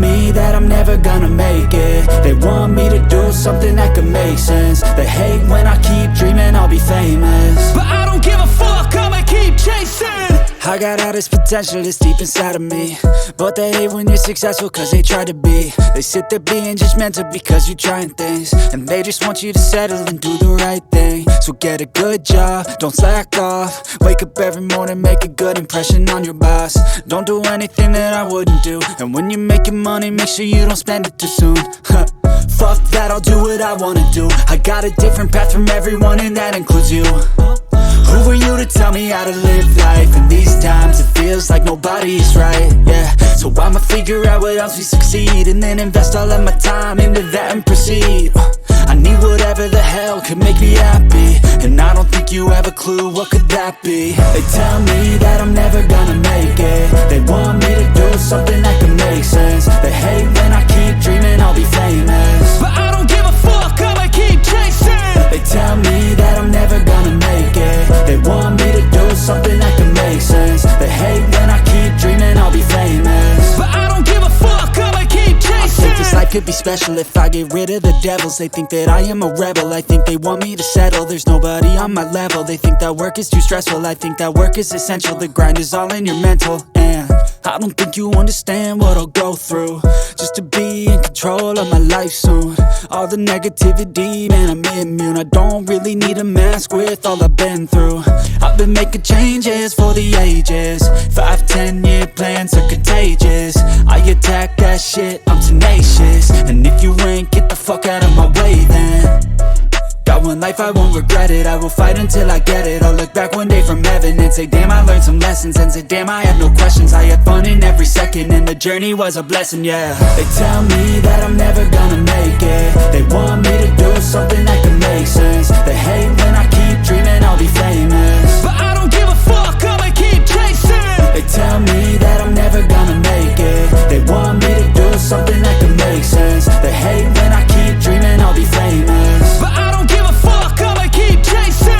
me that I'm never gonna make it. They want me to do something that could make sense. They hate when I keep dreaming I'll be famous, but I don't give a fuck, I'ma keep chasing. I got all this potential that's deep inside of me, but they hate when you're successful cause they try to be. They sit there being judgmental because you're trying things, and they just want you to settle and do the right thing. So get a good job, don't slack off. Wake up every morning, make a good impression on your boss. Don't do anything that I wouldn't do, and when you're making money, make sure you don't spend it too soon. Fuck that, I'll do what I wanna do. I got a different path from everyone and that includes you. Who are you to tell me how to live life? In these times it feels like nobody's right, yeah. So I'ma figure out what else we succeed, and then invest all of my time into that and proceed. I need whatever the hell could make me happy, and I don't think you have a clue what could that be. They tell me that I'm never gonna make it. They want me to do something that could make sense. They hate when I keep dreaming I'll be famous, but I don't give a fuck, I'ma keep chasing. They tell me that I'm never gonna make it. They want me to do something that could make sense. They hate when I keep dreaming I'll be famous, but I don't give a fuck, I'ma keep chasing. I think this life could be special if I get rid of the devils. They think that I am a rebel, I think they want me to settle. There's nobody on my level. They think that work is too stressful, I think that work is essential. The grind is all in your mental, and I don't think you understand what I'll go through just to be in control of my life soon. All the negativity, man, I'm immune. I don't really need a mask with all I've been through. I've been making changes for the ages. 5-10 year plans are contagious. I attack that shit, I'm tenacious. And if you ain't, get the fuck out of my way then. Got one life, I won't regret it. I will fight until I get it. I'll look back one day from heaven and say damn, I learned some lessons. And say damn, I had no questions. I had fun in every second, and the journey was a blessing, yeah. They tell me that I'm never gonna make it. They want me to do something that can make sense. They hate when I keep dreaming I'll be famous, but I don't give a fuck, I'ma keep chasing. They tell me that I'm never gonna make it. They want me to do something that can make sense. They hate when I keep dreaming I'll be famous, but I don't give a fuck, I'ma keep chasing.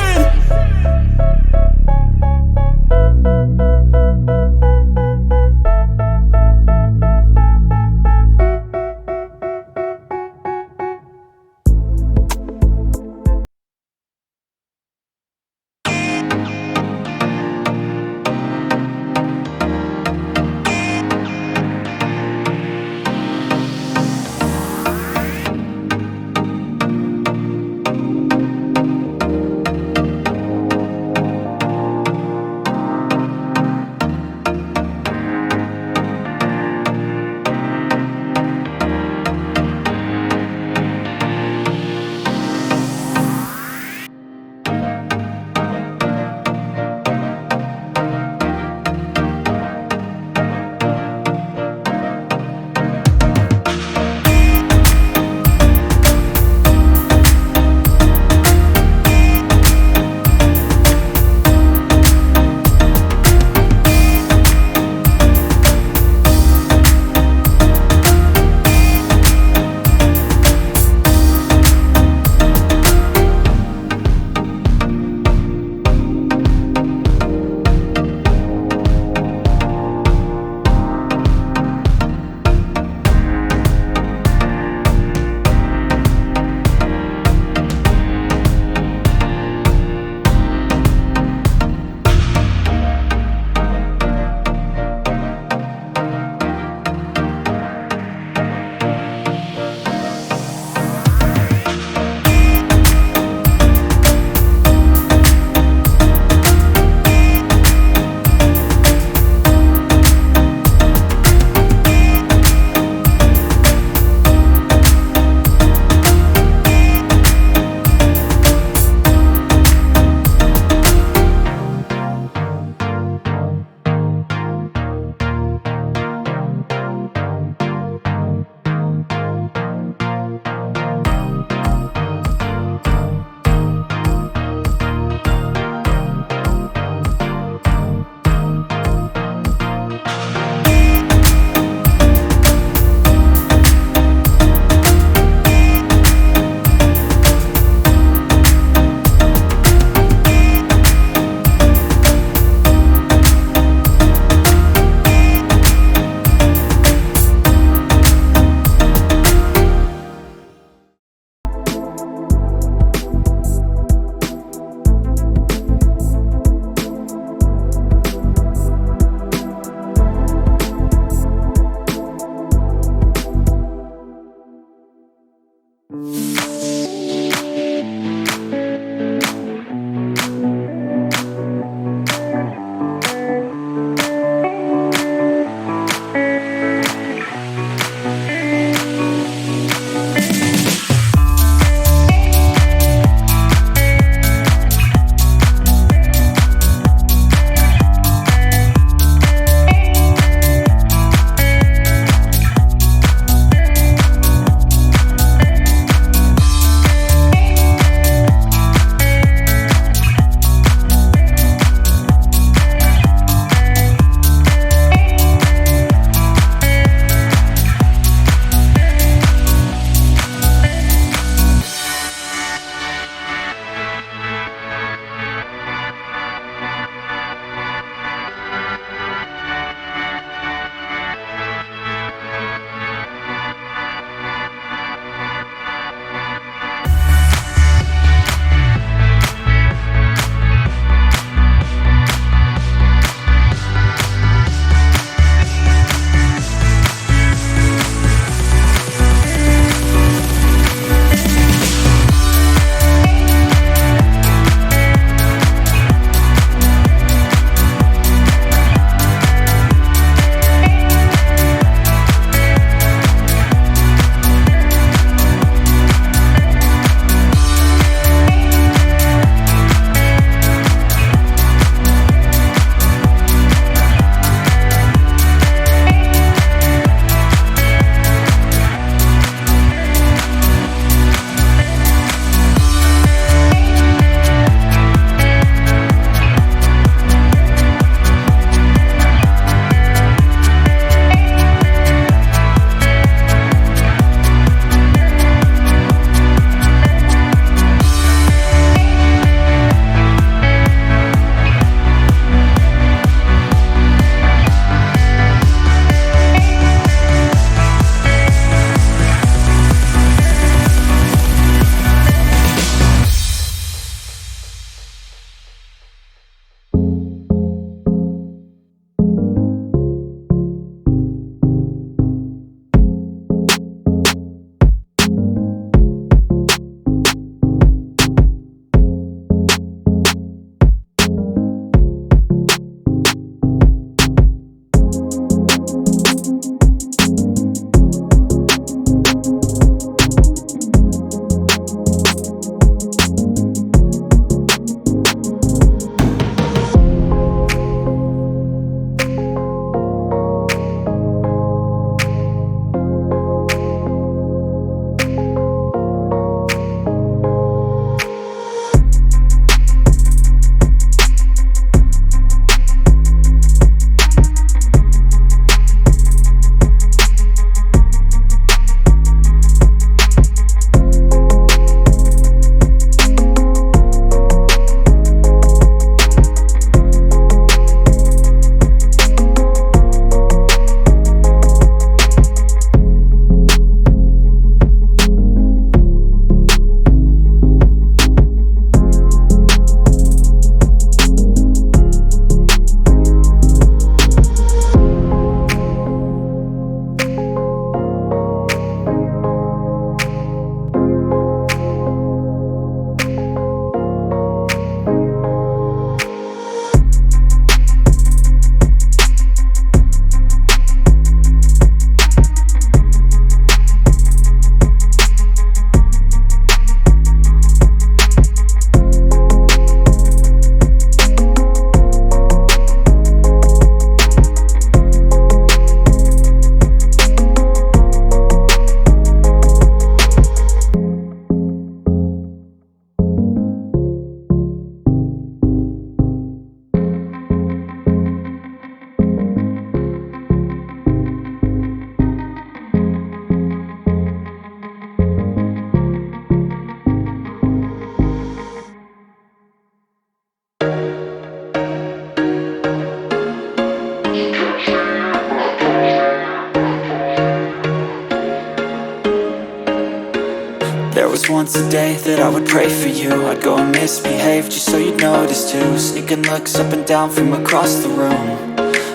was once a day that I would pray for you. I'd go and misbehave just so you'd notice too. Sneaking looks up and down from across the room.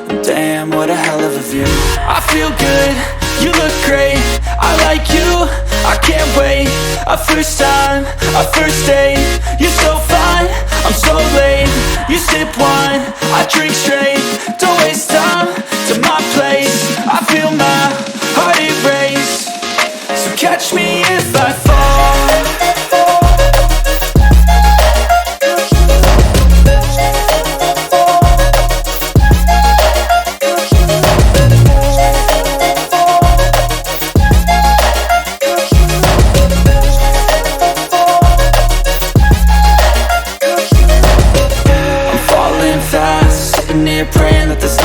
And damn, what a hell of a view. I feel good, You look great, I like you, I can't wait. A first time, a first date. You're so fine, I'm so late. You sip wine, I drink straight. Don't waste time to my place. I feel my heart erase. So catch me if I fall. Praying that this